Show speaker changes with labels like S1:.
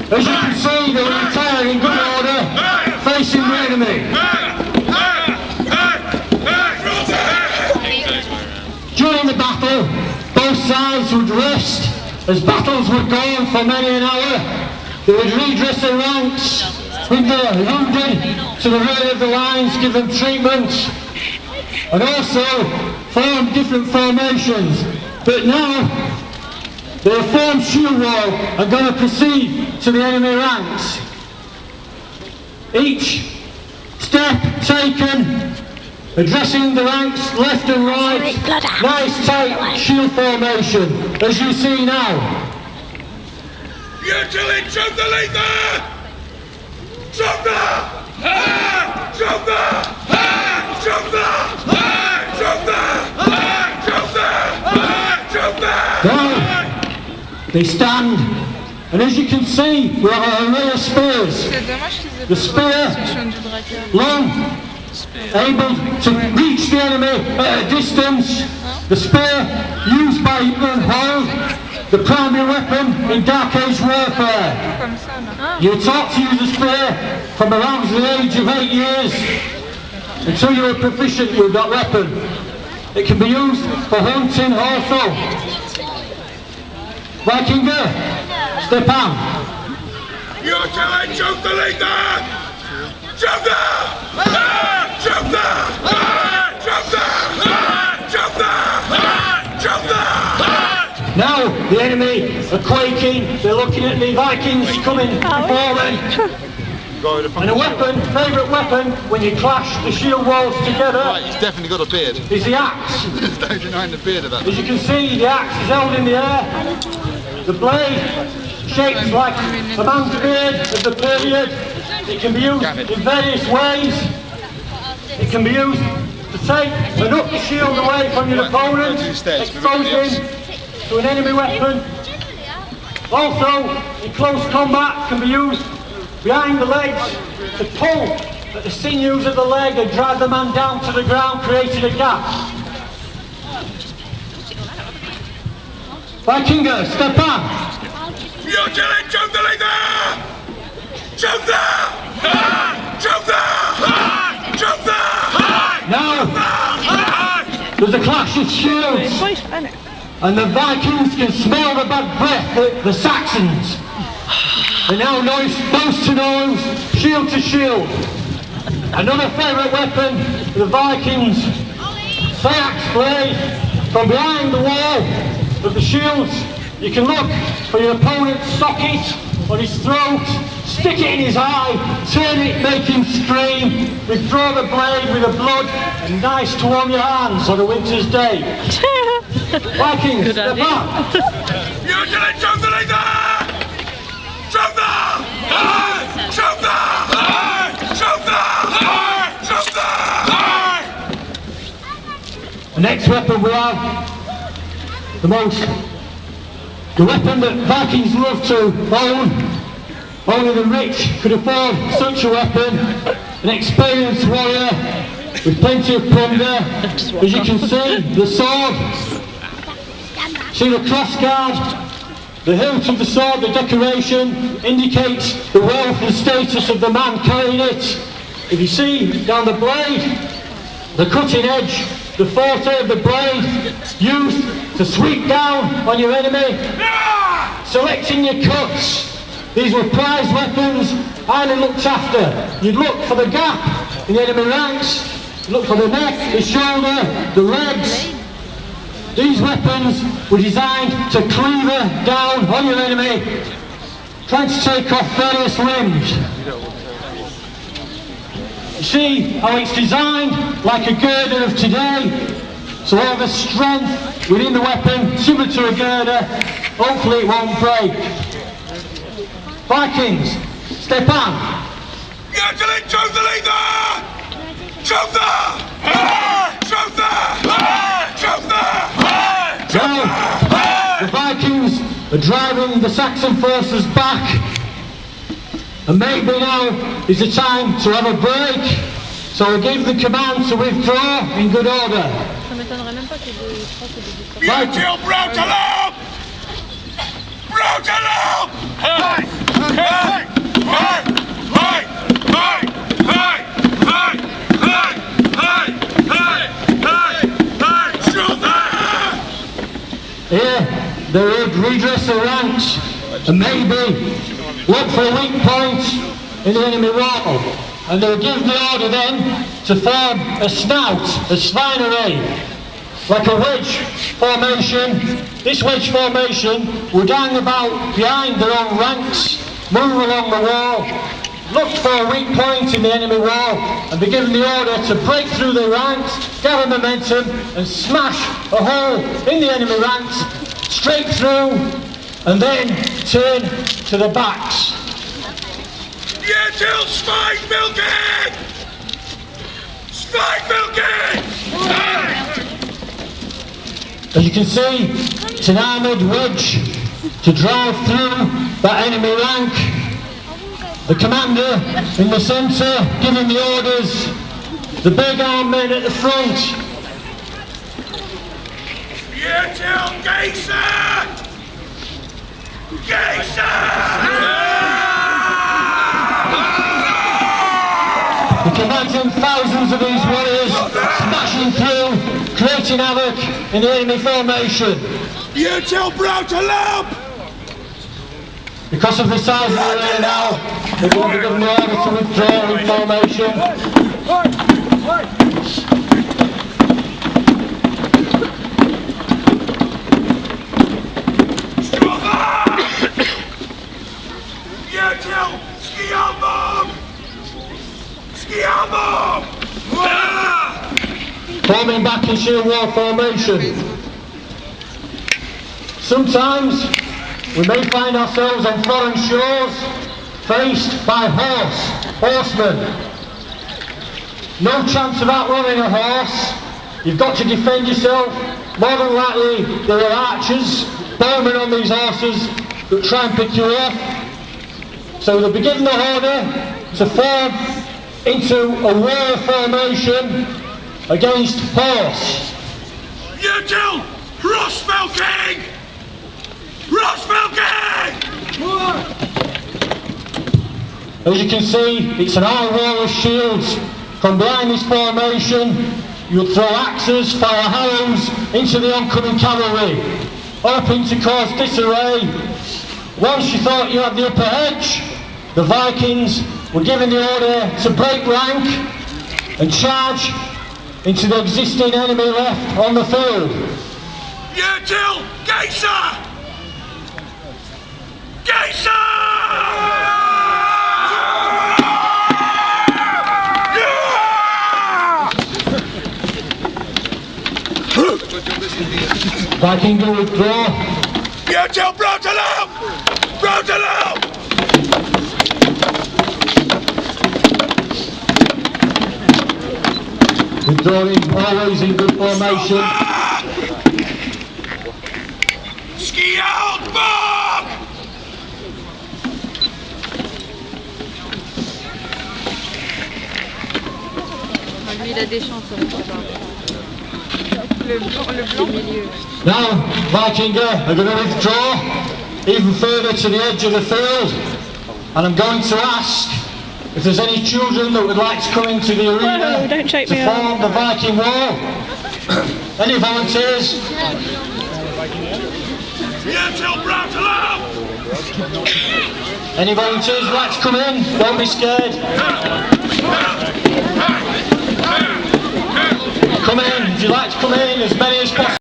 S1: As you can see, they were retired in good order, facing the enemy. During the battle, both sides would rest. As battles would go on for many an hour, they would redress their ranks, bring the wounded to the rear of the lines, give them treatment, and also form different formations. But now, the formed shield wall are going to proceed to the enemy ranks. Each step taken, addressing the ranks left and right, nice tight shield formation, as you see now.
S2: Usually choke the leader! Choke the! Choke the! Choke the! Choke the! Choke the! Choke the!
S1: Now, they stand, and as you can see, we have an array of spears. The spear, long, able to reach the enemy at a distance. The spear, used by England Hold, the primary weapon in Dark Age warfare. You were taught to use a spear from around the age of 8 years until you were proficient with that weapon. It can be used for hunting also. Vikinger, step on.
S2: You're telling choke the leader! Choke the! Choke the! Choke the! Choke the! Choke the!
S1: Now the enemy are quaking, they're looking at the Vikings coming forward. And a weapon, favourite weapon, when you clash the shield walls together,
S3: Right, he's definitely got a beard.
S1: is the axe.
S3: There's no denying the beard of that.
S1: As you can see, the axe is held in the air. The blade, shaped like a man's beard of the period. It can be used in various ways. It can be used to take and up the shield away from your opponent, exposing to an enemy weapon. Also, in close combat, can be used behind the legs to pull at the sinews of the leg and drive the man down to the ground, creating a gap. Vikinger, step on.
S2: You're telling choke the leader! Choke the! Choke the! Choke the!
S1: Now, there's a clash of shields, and the Vikings can smell the bad breath of the Saxons. They now nose to nose, shield to shield. Another favourite weapon of the Vikings, axe blade. From behind the wall of the shields, you can look for your opponent's socket on his throat, stick it in his eye, turn it, make him scream, withdraw the blade with the blood, and nice to warm your hands on a winter's day. Vikings, step up!
S2: You're telling choke the leader! Choke the! Choke the! Choke the! Choke the!
S1: The next weapon we have, the weapon that Vikings love to own. Only the rich could afford such a weapon. An experienced warrior with plenty of plunder. As you can see, the sword. See the crossguard. The hilt of the sword, the decoration, indicates the wealth and status of the man carrying it. If you see down the blade, the cutting edge, the forte of the blade, used to sweep down on your enemy, selecting your cuts. These were prized weapons, highly looked after. You'd look for the gap in the enemy ranks, look for the neck, the shoulder, the legs. These weapons were designed to cleaver down on your enemy, trying to take off various limbs. You see how it's designed like a girder of today, so all the strength within the weapon, similar to a girder, hopefully it won't break. Vikings, step on.
S2: You're telling choke the leader! Choke the! Choke the! Choke the!
S1: Now, the Vikings are driving the Saxon forces back, and maybe now is the time to have a break, so I give the command to withdraw in good order.
S2: You kill Brotalo! Brotalo!
S1: they would redress their ranks and maybe look for a weak point in the enemy wall. And they would give the order then to form a snout, a svinery, like a wedge formation. This wedge formation would hang about behind their own ranks, move along the wall, look for a weak point in the enemy wall, and be given the order to break through their ranks, gather momentum, and smash a hole in the enemy ranks, straight through, and then turn to the backs.
S2: Yeah, till Spike-Milking! Spike-Milking!
S1: As you can see, it's an armoured wedge to drive through that enemy rank. The commander in the centre giving the orders, the big armed men at the front.
S2: Yeah, till Geisa! Geisa!
S1: Commanding thousands of these warriors, smashing through, creating havoc in the enemy formation.
S2: You tell Broughton!
S1: Because of the size of the area now, they will be given the order to withdraw in formation.
S2: You tell Skiabom! Skiabom!
S1: Forming back in sheer war formation. Sometimes we may find ourselves on foreign shores, faced by horsemen. No chance of outrunning a horse. You've got to defend yourself. More than likely there are archers, bowmen on these horses that try and pick you off. So they'll be given the order to form into a war formation against horse.
S2: You tell Rossmelking! Rossmelking!
S1: As you can see, it's an high wall of shields. From behind this formation, you'll throw axes, fire arrows into the oncoming cavalry, hoping to cause disarray. Once you thought you had the upper edge, the Vikings were given the order to break rank and charge into the existing enemy left on the field.
S2: You tell Geisa! Geisa!
S1: Viking will withdraw.
S2: You tell Broughton! Broughton!
S1: Withdrawing always in good formation.
S2: Ski out, Bob!
S4: Lui, il a des chances avec ça. Le milieu.
S1: Now, Viking are going to withdraw even further to the edge of the field. And I'm going to ask if there's any children that would like to come into the arena
S5: don't choke
S1: to
S5: me
S1: form the Viking wall. Any volunteers?
S2: You tell Broughton!
S1: Any volunteers would like to come in? Don't be scared. Come in, if you'd like to come in, as many as possible.